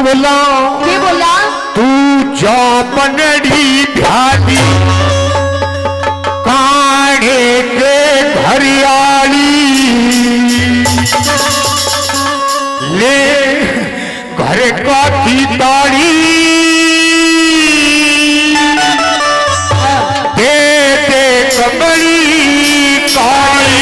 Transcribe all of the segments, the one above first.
बोला के बोला तू जा बनड़ी ध्यानी काढ़े के घरियाली ले घर का की ताड़ी दे दे कमली काली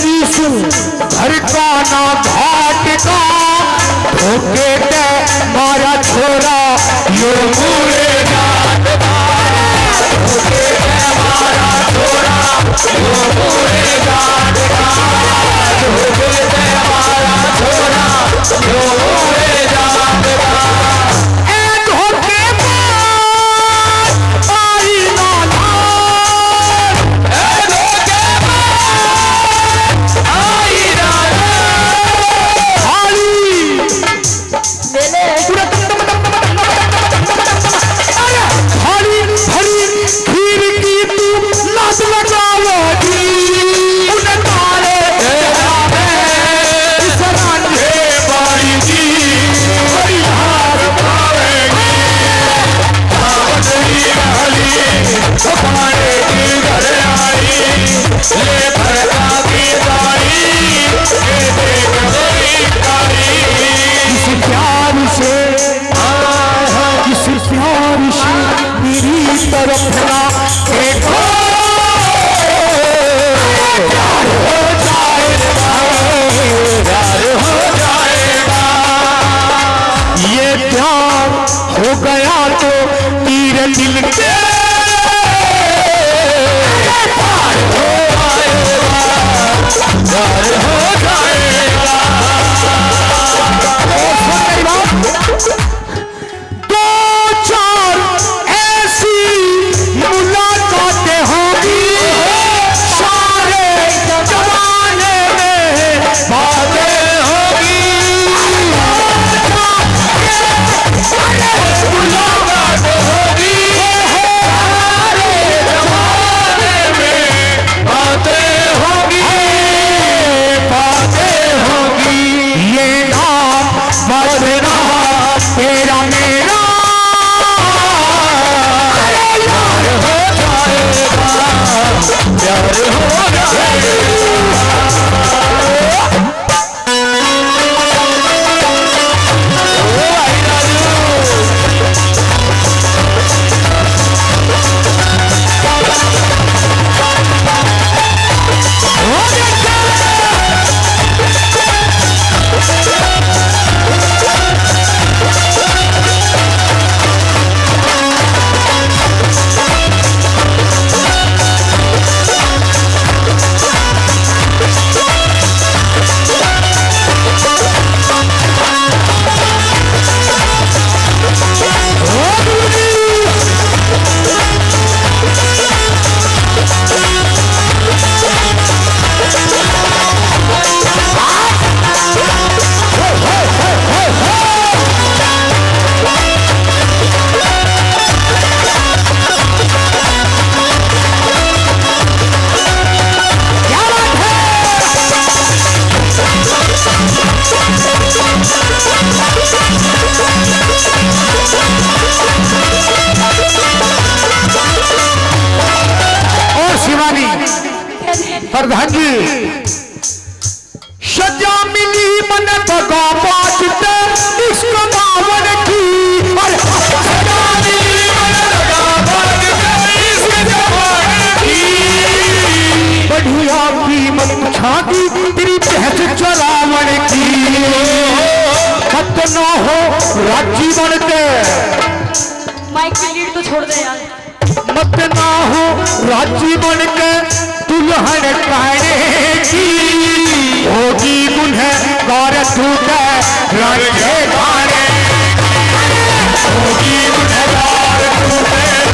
घर का ना घाट का धोखे दे मारा छोरा यो मुरे जात धोखे दे मारा छोरा यो मुरे जात धोखे दे मारा छोरा यो मुरे जात हो गया तो तीर दिल के पार हो जाएगा दो चार ऐसी मुलाकातें होंगी सारे जमाने में बातें होगी ये नाम बदनाम सजा मिली मन भगा बाजते इश्क बावन की। अरे सजा मिली मन भगा बाजते इश्क बावन की। बढ़िया कीमत छागी तेरी बहस चरावन की। मत ना हो राजी बनते। माइक की लीड तो छोड़ दे यार। मत ना हो राजी बन के दुल्हन कहने की। होगी गुनहगार तू रंगे गाने। होगी गुनहगार तू रंगे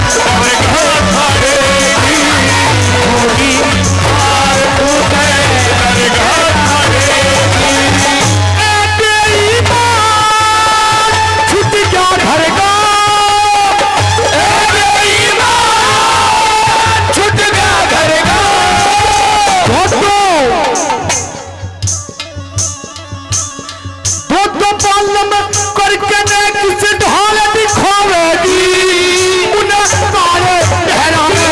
गाने की। होगी गुनहगार तू रंगे गाने की। तेरी बात छूट जा घर का। करके ने किसी ढाल दिखावेगी। उन्हें सारे ठहराने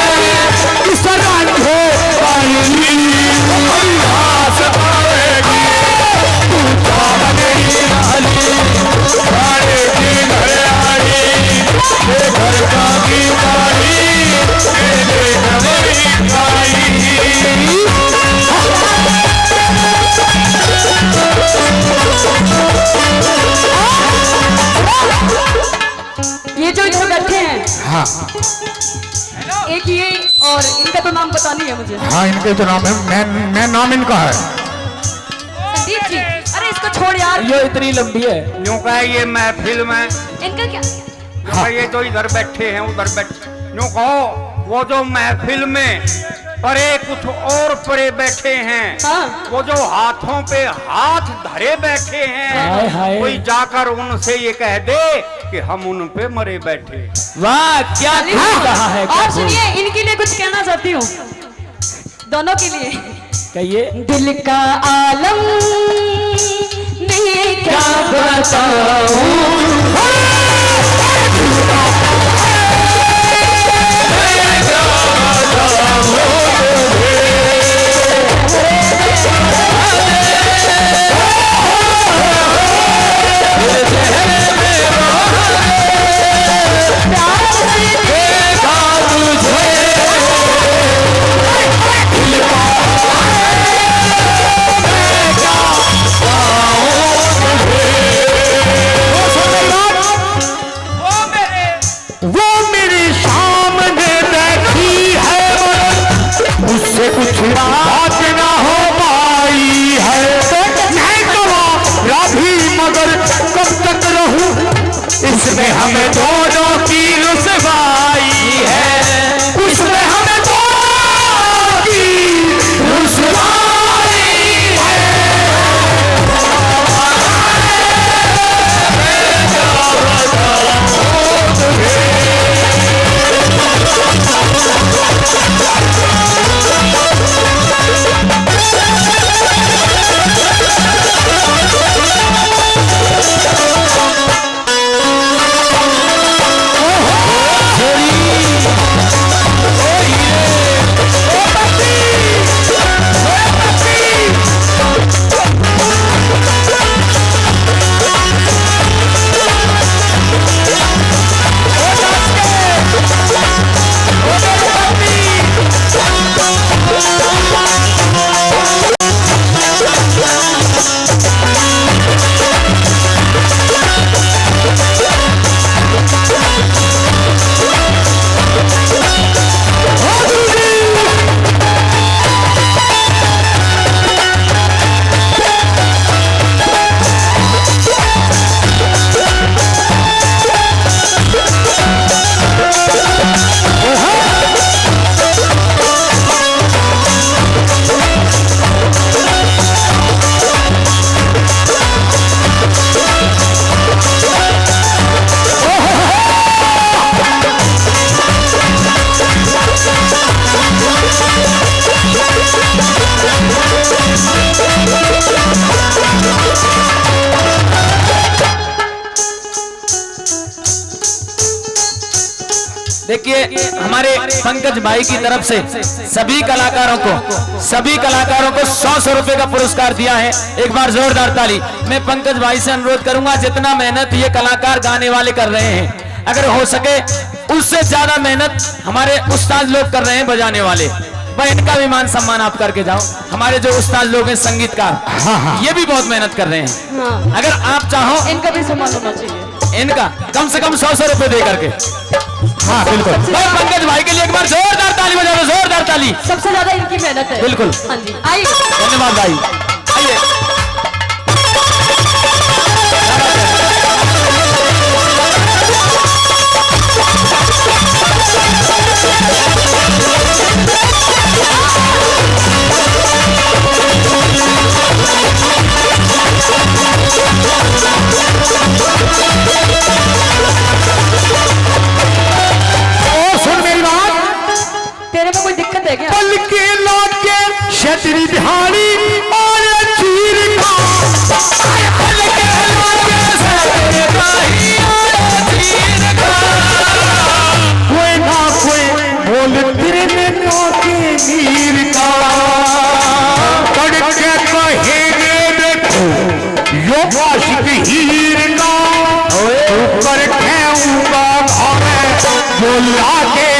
किस रंग हो पाएगी। हाथ पाएगी तू जानेगी नाली। सारे दिन हरियाली ये घर का बीमारी मेरे नवरी खाई। ये जो इधर बैठे हैं, हाँ एक ये और इनका तो नाम पता नहीं है मुझे। हाँ इनके जो नाम है मैं नाम इनका है संदीप जी। अरे इसको छोड़ यार। ये इतनी लंबी है। यूं कहे ये महफिल में इनका क्या? हाँ। ये जो इधर बैठे हैं उधर बैठे। यूं कहो वो जो महफिल में परे कुछ और परे बैठे हैं। हाँ। वो जो हाथों पे हाथ धरे बैठे हैं। हाय हाय। कोई जाकर उनसे ये कह दे कि हम उन पे मरे बैठे। वाह क्या कहा है। और सुनिए इनके लिए कुछ कहना चाहती हूँ, दोनों के लिए। कहिए। दिल का आलम मैं क्या बताऊं। कुछ बात ना हो पाई है। नहीं गवा भी मगर कब तक रहूं इसमें हमें दोनों की रुसवाई है। उसमें हमें दोनों की रुसवाई है। देखिए हमारे पंकज भाई की तरफ से सभी कलाकारों को 100 रुपए का पुरस्कार दिया है। एक बार जोरदार ताली। मैं पंकज भाई से अनुरोध करूंगा, जितना मेहनत ये कलाकार गाने वाले कर रहे हैं, अगर हो सके उससे ज्यादा मेहनत हमारे उस्ताद लोग कर रहे हैं बजाने वाले, भाई इनका भी मान सम्मान आप करके जाओ। हमारे जो उस्ताद लोग हैं संगीतकार, ये भी बहुत मेहनत कर रहे हैं। अगर आप चाहो इनका भी सम्मान होना चाहिए, इनका कम से कम 100 रुपए दे करके। हाँ बिल्कुल। भाई पंकज भाई के लिए एक बार जोरदार ताली बजा दो, जोरदार ताली। सबसे ज्यादा इनकी मेहनत है। बिल्कुल। हाँ जी, आइए। धन्यवाद भाई। आइए पल के लौटे क्षत्रि बिहारी और चीर का, पल के लौटे क्षत्रि बिहारी और चीर का, कोई ना कोई बोल तेरे में नौके मीर का, तड़के कहेंगे देखो यो आशिक हीर का, ऊपर खेऊंगा भावे बोला के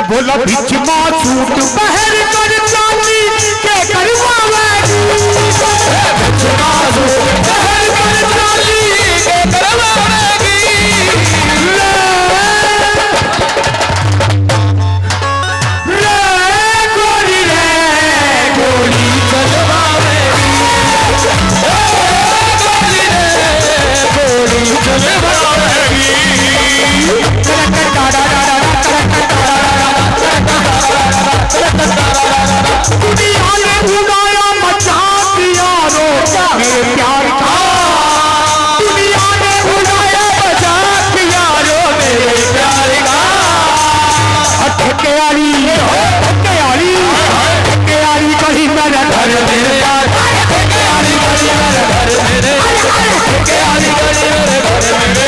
बोला बीच माँ छूट बहर कर चाली के करवावेगी, बीच माँ छूट बहर कर चाली के करवावेगी, रे गोरी चलवावेगी, गोरी चलवावेगी। दुनिया ने उड़ाया मजाक यारो मेरे प्यार का, दुनिया ने उड़ाया मजाक यारो मेरे प्यार का, ठेके वाली कहीं मेरा घर मेरे यार, ठेके वाली कहीं मेरा घर मेरे, ठेके वाली कहीं मेरे घर मेरे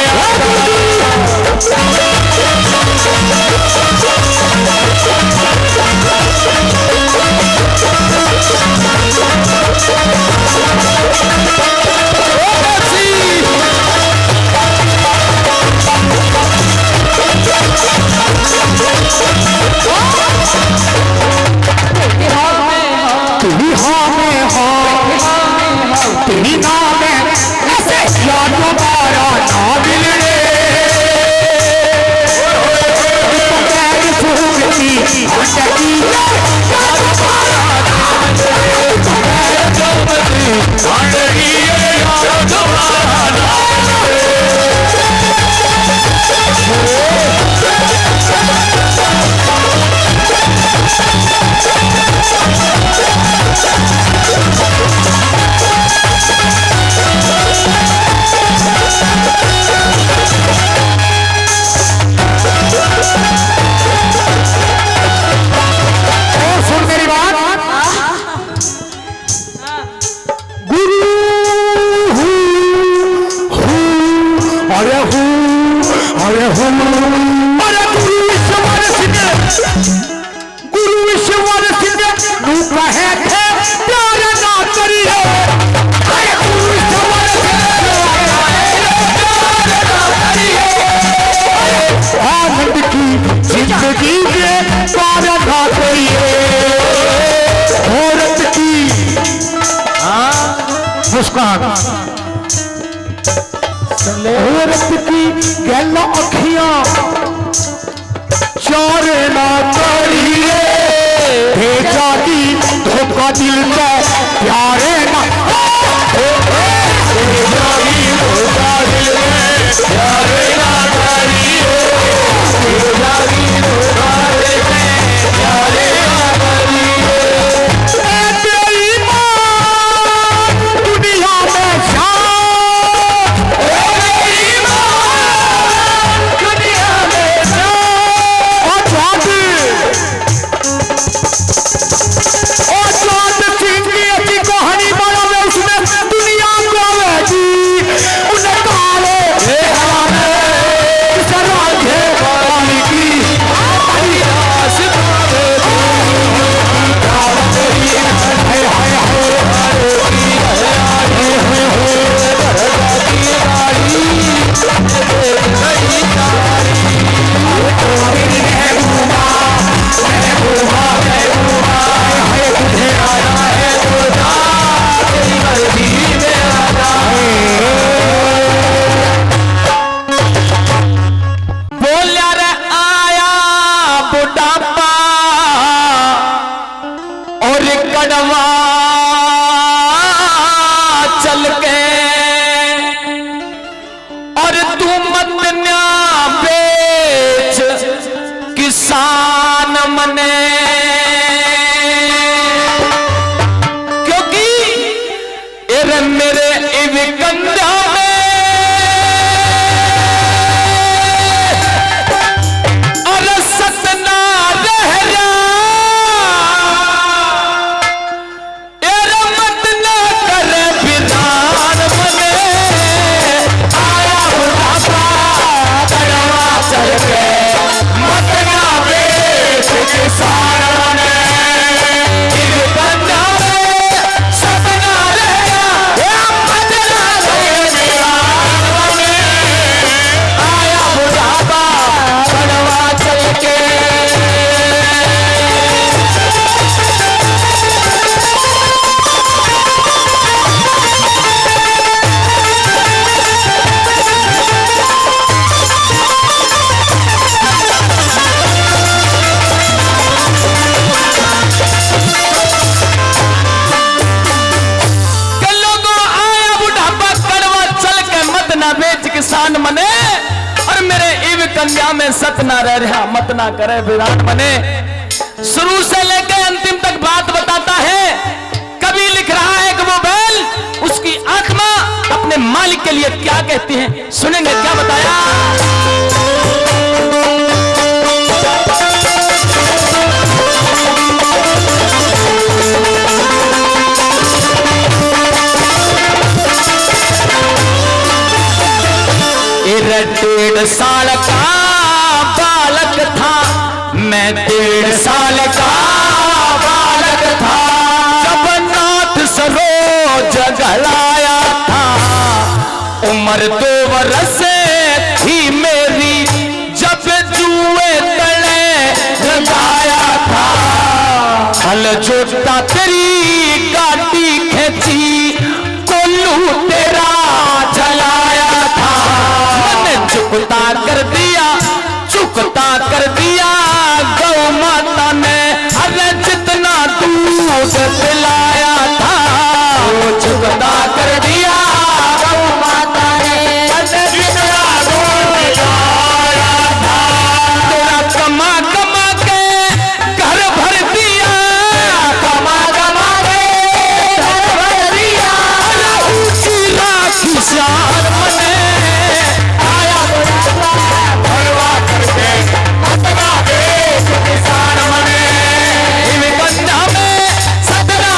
मुस्कान औरत की गल अखियां चारे ना करिए भेजा की धोखा दिल में प्यारे ना भेजा की धोखा दिल में प्यारे ना करिए भेजा की धोखा दिल में प्यारे ना करिए तेरी मां दुनिया में शान तेरी मां दुनिया में शान और स्वाद सिंह की अच्छी कहानी बना में उसने दुनिया को वेची उन्हें काले सरांझे वाली की आस पावे हाय हाय बोलिया रे आया बुढ़ापा और कड़वा चल के और तू मत न्या बेच किसान मने क्योंकि एरे मेरे इव कंधा में सतना रहरा मत न करे विधान बने आया बुढ़ापा कड़वा चल के मत न बेच किसान बने इस बंदा में सतना रहरा मत न करे विधान बने आया बुढ़ापा कड़वा चल के किसान मने और मेरे इव कन्या में सत ना रह रहा मत ना करे विराट बने। शुरू से लेकर अंतिम तक बात बताता है। कभी लिख रहा है कि वो बैल उसकी आत्मा अपने मालिक के लिए क्या कहती है, सुनेंगे क्या बताया। डेढ़ साल का बालक था मैं, 1.5 साल का बालक था जब नाथ सरोज जगलाया था। उम्र 2 वर्ष थी मेरी जब जुए तले लगाया था। हल जोता तेरी गाड़ी खेची कोल्लू तेरा चलाया था। चुकता कर दिया गौ माता ने, अरे जितना दूध पिलाया था वो चुकता कर दिया गौ माता ने, अरे जितना दूध पिलाया था। तेरा कमा कमा के घर भर दिया, कमा कमा के घर भर दिया। ऊंची राखी शान मने किसान मने, इव कंधा में सतना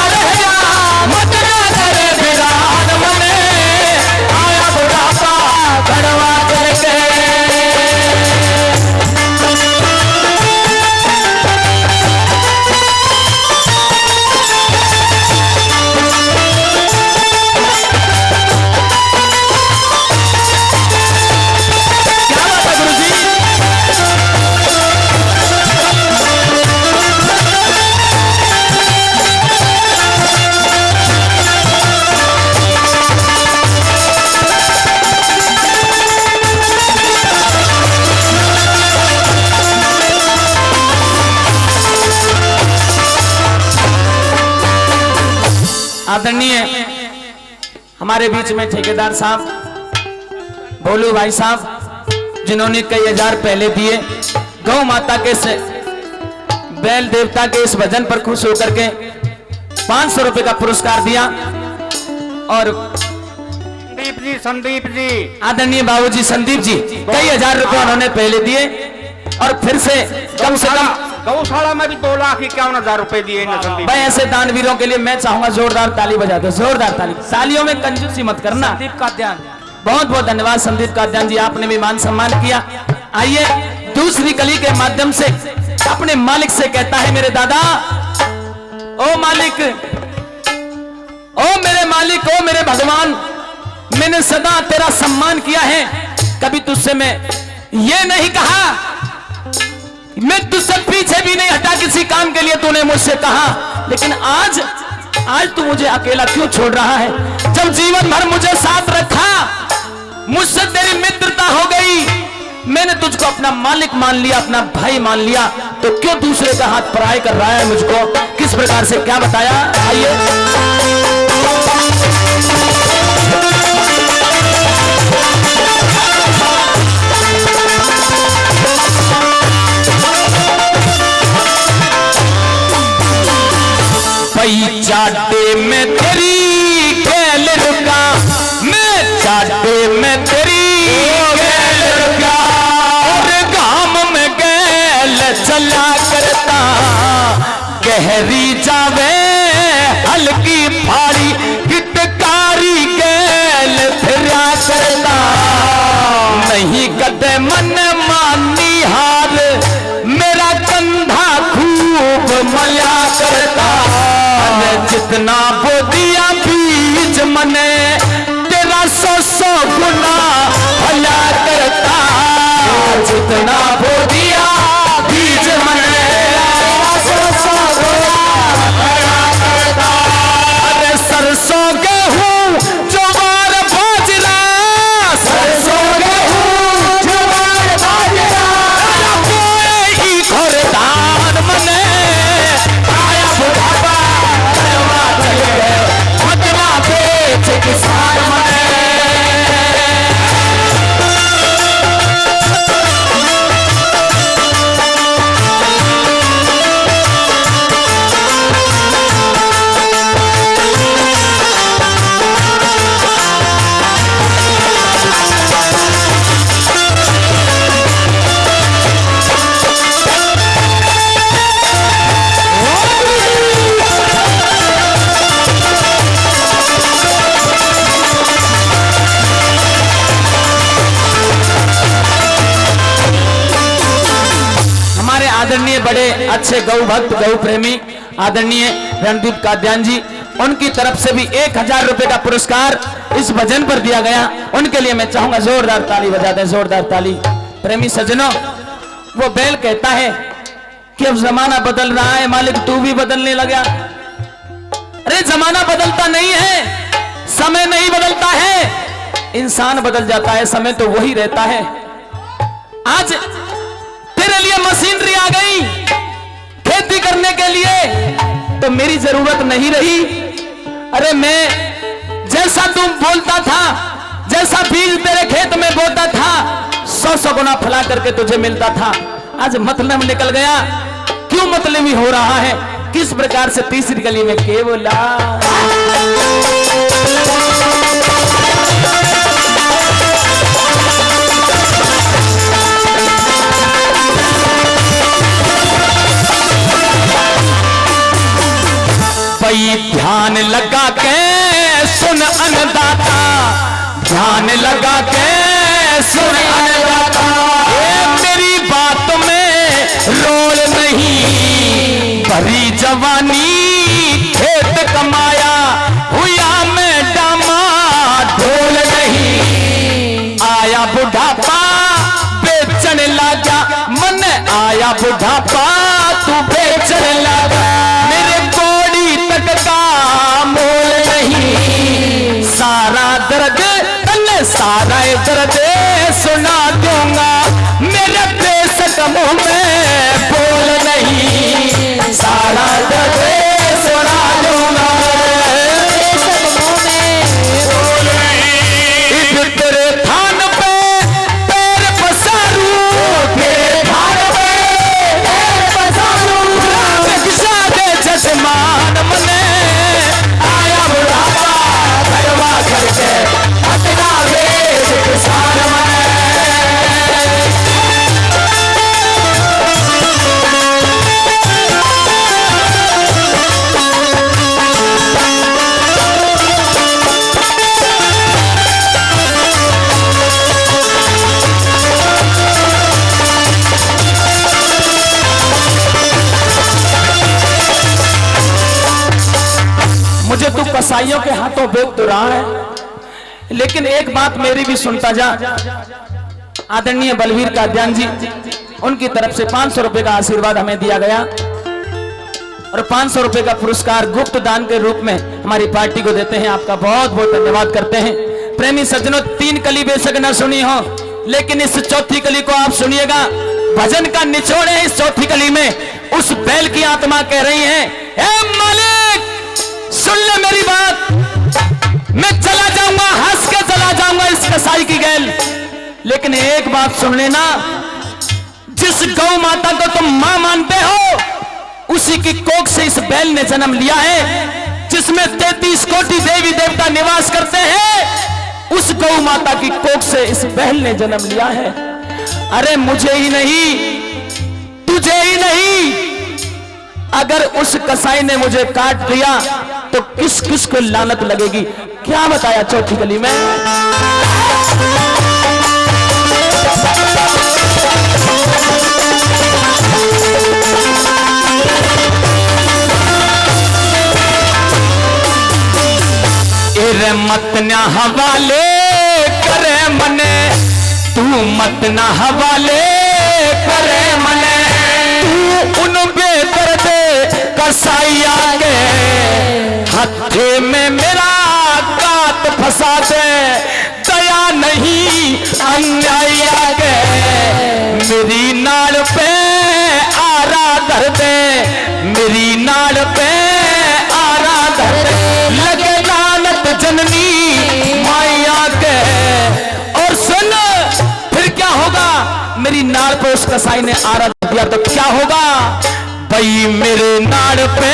आदरणीय हमारे बीच में ठेकेदार साहब, भोलू भाई साहब, जिन्होंने कई हजार पहले दिए गौ माता के से बैल देवता के इस भजन पर खुश होकर के 500 रुपए का पुरस्कार दिया। और संदीप जी आदरणीय बाबूजी संदीप जी कई हजार रुपए उन्होंने पहले दिए और फिर से कम गौशाला में भी 2,51,000 रुपए दिए ना संदीप। भाई ऐसे दानवीरों के लिए मैं चाहूंगा जोरदार ताली बजा दो, जोरदार ताली। तालियों में कंजूसी मत करना। संदीप काद्यान, बहुत बहुत धन्यवाद संदीप काद्यान जी, आपने भी मान सम्मान किया। आइए दूसरी कली के माध्यम से अपने मालिक से कहता है, मेरे दादा, ओ मालिक, ओ मेरे मालिक, ओ मेरे भगवान, मैंने सदा तेरा सम्मान किया है, कभी तुझसे मैं ये नहीं कहा, मैं तुझसे पीछे भी नहीं हटा किसी काम के लिए तूने मुझसे कहा, लेकिन आज तू मुझे अकेला क्यों छोड़ रहा है? जब जीवन भर मुझे साथ रखा, मुझसे तेरी मित्रता हो गई, मैंने तुझको अपना मालिक मान लिया, अपना भाई मान लिया, तो क्यों दूसरे का हाथ पराई कर रहा है मुझको? किस प्रकार से क्या बताया? आइए। चाटे में तेरी खेल रुका, मैं चाटे में तेरी खेल रुका, और गाम में गैल चला करता, गहरी जावे हल्की फाड़ी, गिटकारी गैल फिरा करता, नहीं कदे मन मानी हार, मेरा कंधा खूब मया करता, जितना वो दिया बीज मने, तेरा 100 गुना भला करता, जितना वो दिया बीज मने, 100 गुना भला करता। अरे सरसों गेहूं ज्वार बाजरा, सरसों गेहूं ज्वार बाजरा, कोई ही घरदार मने, आया बुढ़ापा किसान मने। आदरणीय बड़े अच्छे गौ भक्त गौ प्रेमी आदरणीय रणदीप काद्यान जी, उनकी तरफ से भी 1,000 रुपए का पुरस्कार इस भजन पर दिया गया। उनके लिए मैं चाहूंगा जोरदार ताली बजा दें, जोरदार ताली। प्रेमी सज्जनों, वो बैल कहता है कि अब जमाना बदल रहा है मालिक, तू भी बदलने लगा। अरे जमाना बदलता नहीं है, समय नहीं बदलता है, इंसान बदल जाता है, समय तो वही रहता है। आज तेरे लिए मशीनरी आ गई खेती करने के लिए, तो मेरी जरूरत नहीं रही। अरे मैं जैसा तुम बोलता था, जैसा बीज तेरे खेत में बोता था, 100 गुना फला करके तुझे मिलता था। आज मतलब निकल गया, क्यों मतलबी हो रहा है? किस प्रकार से तीसरी गली में के बोला, ध्यान लगा के सुन अन्नदाता, ध्यान लगा के सुन अन्नदाता, मेरी बात में रोल नहीं, भरी जवानी खेत कमाया, हुआ मैं डामा ढोल नहीं, आया बुढ़ापा बेचने लगा, मन आया बुढ़ापा तू बेचने लगा, मेरे का मोल नहीं, सारा दर्द तले सारा दर्द सुना दूंगा, मेरे बेशक मुंह में बोल नहीं, सारा दर्द सुना दूंगा। मुझे तू कसाईयों के हाथों बेच तो रहा है, लेकिन एक बात मेरी भी सुनता जा। आदरणीय बलवीर काद्यान जी, उनकी तरफ से 500 रुपए का आशीर्वाद हमें दिया गया और 500 रुपए का पुरस्कार गुप्त दान के रूप में हमारी पार्टी को देते हैं। आपका बहुत बहुत धन्यवाद करते हैं। प्रेमी सज्जनों, 3 कली बेशक न सुनी हो, लेकिन इस चौथी कली को आप सुनिएगा। भजन का निचोड़ है इस चौथी कली में। उस बैल की आत्मा कह रही है, ए मालिक सुन ले मेरी बात, मैं चला जाऊंगा, हंस के चला जाऊंगा इस कसाई की गैल, लेकिन एक बात सुन लेना, जिस गौ माता को तुम मां मानते हो उसी की कोख से इस बैल ने जन्म लिया है, जिसमें 33 कोटि देवी देवता निवास करते हैं, उस गौ माता की कोख से इस बैल ने जन्म लिया है। अरे मुझे ही नहीं, तुझे ही नहीं, अगर उस कसाई ने मुझे काट दिया तो किस किस को लानत लगेगी। क्या बताया चौथी गली में। मत ना हवाले करे मने, तू मत ना हवाले करे मने, तू उन बेदर्द कसाईया के हथे में मेरा गात फंसा दे, दया नहीं अन्यायिया के मेरी नाल पे आरा धर दे, मेरी नाल पे आरा धर दे, लगे जननी माया के। और सुन फिर क्या होगा, मेरी नाड़ पे उस कसाई ने आरा दिया तो क्या होगा, भाई मेरे नाड़ पे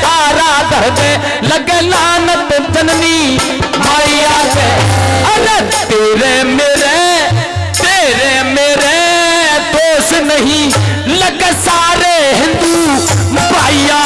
आरा धर दे, लगे लानत जननी माया के। अरे तेरे मेरे दोष नहीं, लगे सारे हिंदू भाइया